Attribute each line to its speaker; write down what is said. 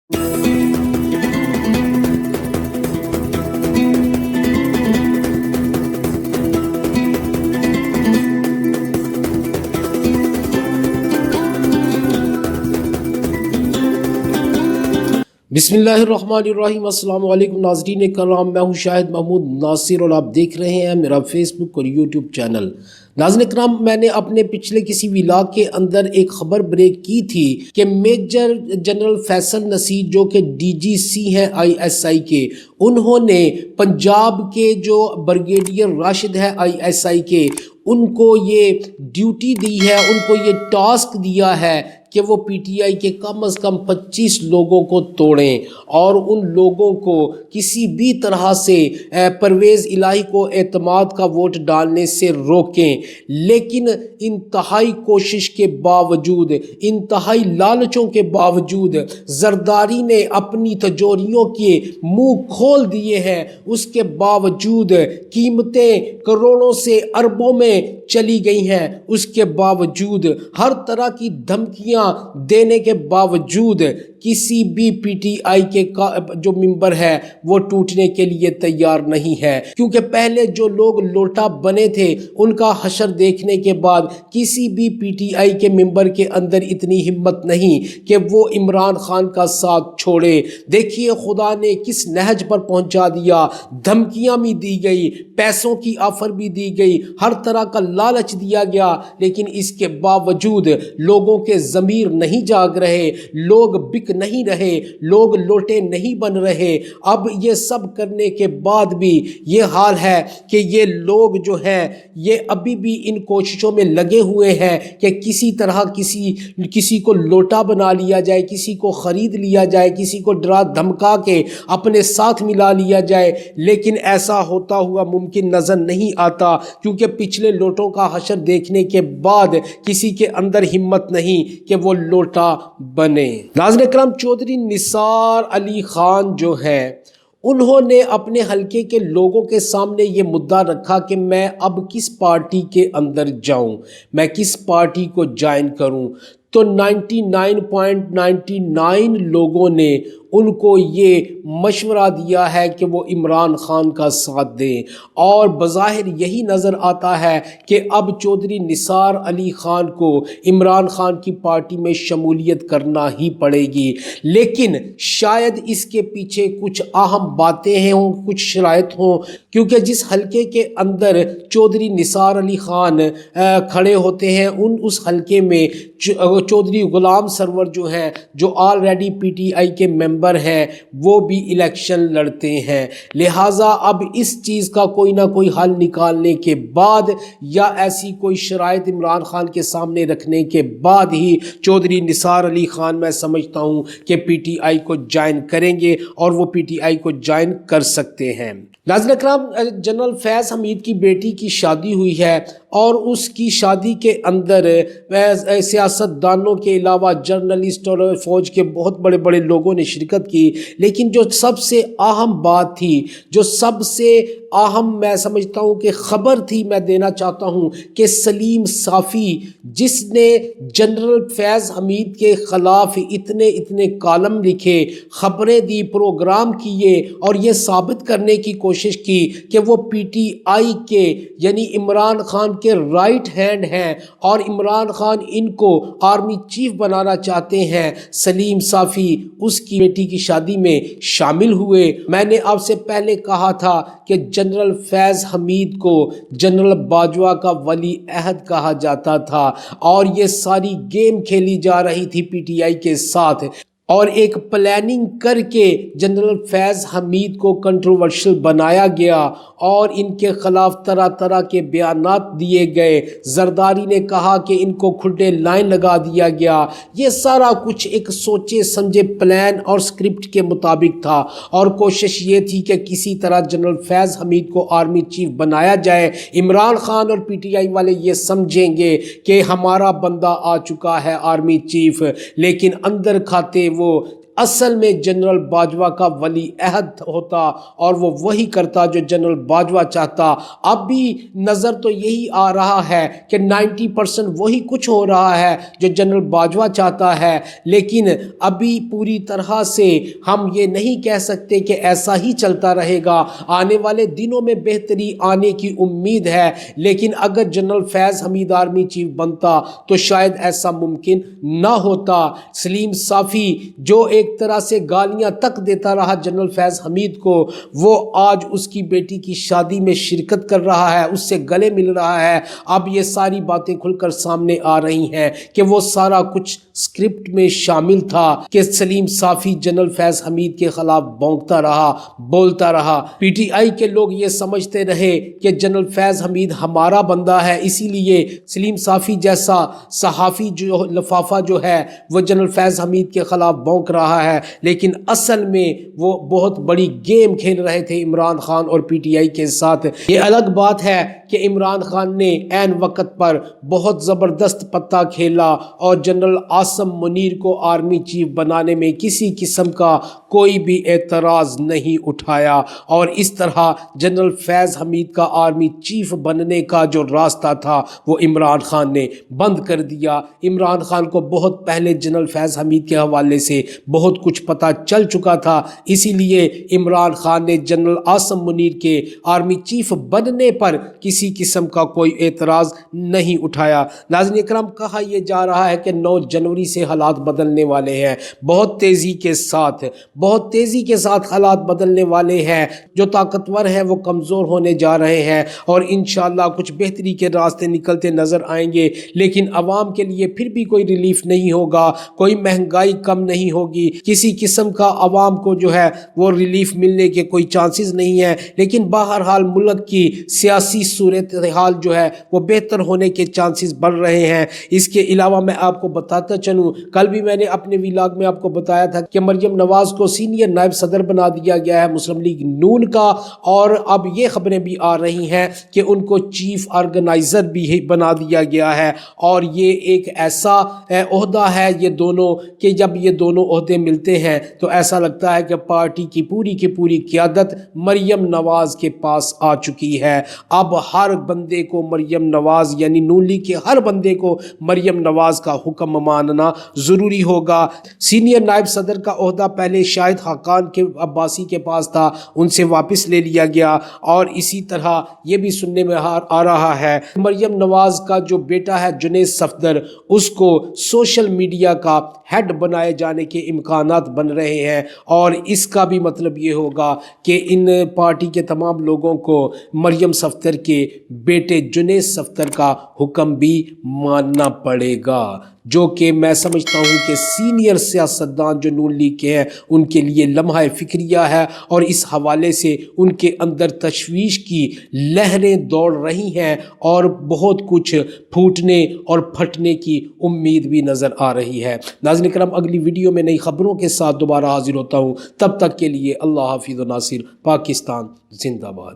Speaker 1: بسم اللہ الرحمن الرحیم۔ السلام علیکم ناظرین کرام، میں ہوں شاہد محمود ناصر اور آپ دیکھ رہے ہیں میرا فیس بک اور یوٹیوب چینل۔ ناظرین کرام، میں نے اپنے پچھلے کسی ولاگ کے اندر ایک خبر بریک کی تھی کہ میجر جنرل فیصل نصیر جو کہ ڈی جی سی ہیں ISI کے، انہوں نے پنجاب کے جو بریگیڈیئر راشد ہے ISI کے، ان کو یہ ڈیوٹی دی ہے، ان کو یہ ٹاسک دیا ہے کہ وہ PTI کے کم از کم 25 لوگوں کو توڑیں اور ان لوگوں کو کسی بھی طرح سے پرویز الہی کو اعتماد کا ووٹ ڈالنے سے روکیں۔ لیکن انتہائی کوشش کے باوجود، انتہائی لالچوں کے باوجود زرداری نے اپنی تجوریوں کے منہ کھول دیے ہیں۔ اس کے باوجود قیمتیں کروڑوں سے اربوں میں چلی گئی ہیں، اس کے باوجود ہر طرح کی دھمکیاں دینے کے باوجود کسی بھی PTI کے جو ممبر ہے وہ ٹوٹنے کے لیے تیار نہیں ہے، کیونکہ پہلے جو لوگ لوٹا بنے تھے ان کا حشر دیکھنے کے بعد کسی بھی PTI کے ممبر کے اندر اتنی ہمت نہیں کہ وہ عمران خان کا ساتھ چھوڑے۔ دیکھیے خدا نے کس نہج پر پہنچا دیا، دھمکیاں بھی دی گئی، پیسوں کی آفر بھی دی گئی، ہر طرح کا لالچ دیا گیا، لیکن اس کے باوجود لوگوں کے ضمیر نہیں جاگ رہے، لوگ بک نہیں رہے، لوگ لوٹے نہیں بن رہے۔ اب یہ سب کرنے کے بعد بھی یہ حال ہے کہ یہ لوگ جو ہیں یہ ابھی بھی ان کوششوں میں لگے ہوئے ہیں کہ کسی طرح کسی کو لوٹا بنا لیا جائے، کسی کو خرید لیا جائے، کسی کو ڈرا دھمکا کے اپنے ساتھ ملا لیا جائے، لیکن ایسا ہوتا ہوا ممکن نظر نہیں آتا، کیونکہ پچھلے لوٹوں کا حشر دیکھنے کے بعد کسی کے اندر ہمت نہیں کہ وہ لوٹا بنے۔ ناظرین کرام، چودھری نثار علی خان جو ہے انہوں نے اپنے حلقے کے لوگوں کے سامنے یہ مدعا رکھا کہ میں اب کس پارٹی کے اندر جاؤں، میں کس پارٹی کو جوائن کروں، تو 99.99 لوگوں نے ان کو یہ مشورہ دیا ہے کہ وہ عمران خان کا ساتھ دیں، اور بظاہر یہی نظر آتا ہے کہ اب چودھری نثار علی خان کو عمران خان کی پارٹی میں شمولیت کرنا ہی پڑے گی۔ لیکن شاید اس کے پیچھے کچھ اہم باتیں ہوں، کچھ شرائط ہوں، کیونکہ جس حلقے کے اندر چودھری نثار علی خان کھڑے ہوتے ہیں اس حلقے میں چودھری غلام سرور جو ہیں، جو آلریڈی PTI کے ممبر ہیں، وہ بھی الیکشن لڑتے ہیں۔ لہٰذا اب اس چیز کا کوئی نہ کوئی حل نکالنے کے بعد یا ایسی کوئی شرائط عمران خان کے سامنے رکھنے کے بعد ہی چودھری نثار علی خان میں سمجھتا ہوں کہ PTI کو جوائن کریں گے اور وہ PTI کو جوائن کر سکتے ہیں۔ ناظرین کرام، جنرل فیض حمید کی بیٹی کی شادی ہوئی ہے اور اس کی شادی کے اندر سیاست دانوں کے علاوہ جرنلسٹ اور فوج کے بہت بڑے بڑے لوگوں نے شرکت کی، لیکن جو سب سے اہم بات تھی، جو سب سے اہم میں سمجھتا ہوں کہ خبر تھی، میں دینا چاہتا ہوں کہ سلیم صافی جس نے جنرل فیض حمید کے خلاف اتنے کالم لکھے، خبریں دی، پروگرام کیے اور یہ ثابت کرنے کی کوشش کی کہ وہ PTI کے یعنی عمران خان کے رائٹ ہینڈ ہیں اور عمران خان ان کو آرمی چیف بنانا چاہتے ہیں، سلیم صافی اس کی بیٹی کی شادی میں شامل ہوئے۔ میں نے آپ سے پہلے کہا تھا کہ جنرل فیض حمید کو جنرل باجوہ کا ولی عہد کہا جاتا تھا اور یہ ساری گیم کھیلی جا رہی تھی PTI کے ساتھ، اور ایک پلاننگ کر کے جنرل فیض حمید کو کنٹروورشل بنایا گیا اور ان کے خلاف طرح طرح کے بیانات دیے گئے۔ زرداری نے کہا کہ ان کو کھلے لائن لگا دیا گیا۔ یہ سارا کچھ ایک سوچے سمجھے پلان اور سکرپٹ کے مطابق تھا، اور کوشش یہ تھی کہ کسی طرح جنرل فیض حمید کو آرمی چیف بنایا جائے۔ عمران خان اور PTI والے یہ سمجھیں گے کہ ہمارا بندہ آ چکا ہے آرمی چیف، لیکن اندر کھاتے وہ اصل میں جنرل باجوہ کا ولی عہد ہوتا اور وہ وہی کرتا جو جنرل باجوہ چاہتا۔ اب بھی نظر تو یہی آ رہا ہے کہ 90% وہی کچھ ہو رہا ہے جو جنرل باجوہ چاہتا ہے، لیکن ابھی پوری طرح سے ہم یہ نہیں کہہ سکتے کہ ایسا ہی چلتا رہے گا۔ آنے والے دنوں میں بہتری آنے کی امید ہے، لیکن اگر جنرل فیض حمید آرمی چیف بنتا تو شاید ایسا ممکن نہ ہوتا۔ سلیم صافی جو ایک طرح سے گالیاں تک دیتا رہا جنرل فیض حمید کو، وہ آج اس کی بیٹی کی شادی میں شرکت کر رہا ہے، اس سے گلے مل رہا ہے۔ اب یہ ساری باتیں کھل کر سامنے آ رہی ہیں کہ وہ سارا کچھ اسکرپٹ میں شامل تھا کہ سلیم صافی جنرل فیض حمید کے خلاف بونکتا رہا، بولتا رہا۔ پی ٹی آئی کے لوگ یہ سمجھتے رہے کہ جنرل فیض حمید ہمارا بندہ ہے، اسی لیے سلیم صافی جیسا صحافی جو لفافہ جو ہے وہ جنرل فیض حمید کے خلاف بونک رہا ہے، لیکن اصل میں وہ بہت بڑی گیم کھیل رہے تھے عمران خان اور پی ٹی آئی کے ساتھ۔ یہ الگ بات ہے کہ عمران خان نے عین وقت پر بہت زبردست پتہ کھیلا اور جنرل عاصم منیر کو آرمی چیف بنانے میں کسی قسم کا کوئی بھی اعتراض نہیں اٹھایا، اور اس طرح جنرل فیض حمید کا آرمی چیف بننے کا جو راستہ تھا وہ عمران خان نے بند کر دیا۔ عمران خان کو بہت پہلے جنرل فیض حمید کے حوالے سے بہت کچھ پتہ چل چکا تھا، اسی لیے عمران خان نے جنرل عاصم منیر کے آرمی چیف بننے پر کسی قسم کا کوئی اعتراض نہیں اٹھایا۔ ناظرین اکرام، کہا یہ جا رہا ہے کہ 9 جنوری سے حالات بدلنے والے ہیں، بہت تیزی کے ساتھ حالات بدلنے والے ہیں۔ جو طاقتور ہیں وہ کمزور ہونے جا رہے ہیں اور انشاءاللہ کچھ بہتری کے راستے نکلتے نظر آئیں گے، لیکن عوام کے لیے پھر بھی کوئی ریلیف نہیں ہوگا، کوئی مہنگائی کم نہیں ہوگی، کسی قسم کا عوام کو جو ہے وہ ریلیف ملنے کے کوئی چانسز نہیں ہے، لیکن بہرحال ملک کی سیاسی صورتحال جو ہے وہ بہتر ہونے کے چانسز بڑھ رہے ہیں۔ اس کے علاوہ میں آپ کو بتاتا چلوں، کل بھی میں نے اپنے ویلاگ میں آپ کو بتایا تھا کہ مریم نواز کو سینئر نائب صدر بنا دیا گیا ہے مسلم لیگ نون کا، اور اب یہ خبریں بھی آ رہی ہیں کہ ان کو چیف آرگنائزر بھی بنا دیا گیا ہے، اور یہ ایک ایسا عہدہ ہے یہ دونوں کہ جب یہ دونوں عہدے ملتے ہیں تو ایسا لگتا ہے کہ پارٹی کی پوری قیادت مریم نواز کے پاس آ چکی ہے۔ اب ہر بندے کو مریم نواز یعنی نون لیگ کے ہر بندے کو مریم نواز کا حکم ماننا ضروری ہوگا۔ سینئر نائب صدر کا عہدہ پہلے شاہد خاقان کے عباسی کے پاس تھا، ان سے واپس لے لیا گیا، اور اسی طرح یہ بھی سننے میں آ رہا ہے مریم نواز کا جو بیٹا ہے جنید صفدر، اس کو سوشل میڈیا کا ہیڈ بنائے جانے کے امکانات بن رہے ہیں، اور اس کا بھی مطلب یہ ہوگا کہ ان پارٹی کے تمام لوگوں کو مریم صفدر کے بیٹے جنید صفدر کا حکم بھی ماننا پڑے گا، جو کہ میں سمجھتا ہوں کہ سینئر سیاستدان جو نون لیگ کے ہیں ان کے لیے لمحہ فکریہ ہے، اور اس حوالے سے ان کے اندر تشویش کی لہریں دوڑ رہی ہیں اور بہت کچھ پھوٹنے اور پھٹنے کی امید بھی نظر آ رہی ہے۔ ناظرین کرام، اگلی ویڈیو میں نئی خبروں کے ساتھ دوبارہ حاضر ہوتا ہوں، تب تک کے لیے اللہ حافظ و ناصر۔ پاکستان زندہ باد۔